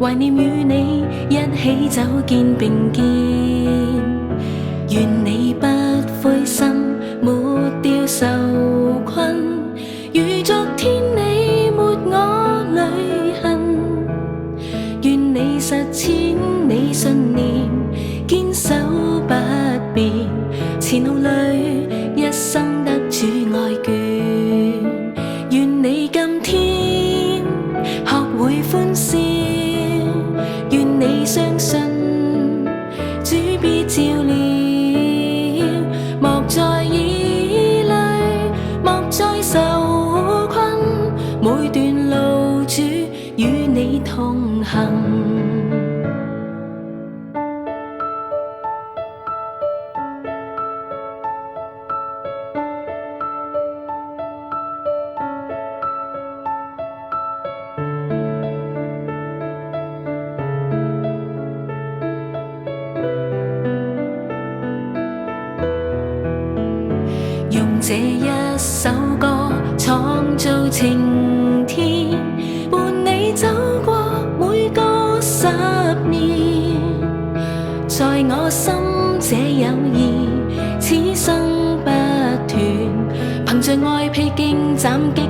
懷念與你一起走肩並肩。願你不灰心，沒掉受困，如昨天你沒我淚痕。願你實踐你信念，堅守不變，前路裏一生得主愛眷。願你今天學會歡笑，願你相信主必照料。莫再疑慮，莫再受困，每段路主與你同行。用這一首歌創造晴天，伴你走過每個10年。在我心這友誼此生不斷，憑着愛披荊斬棘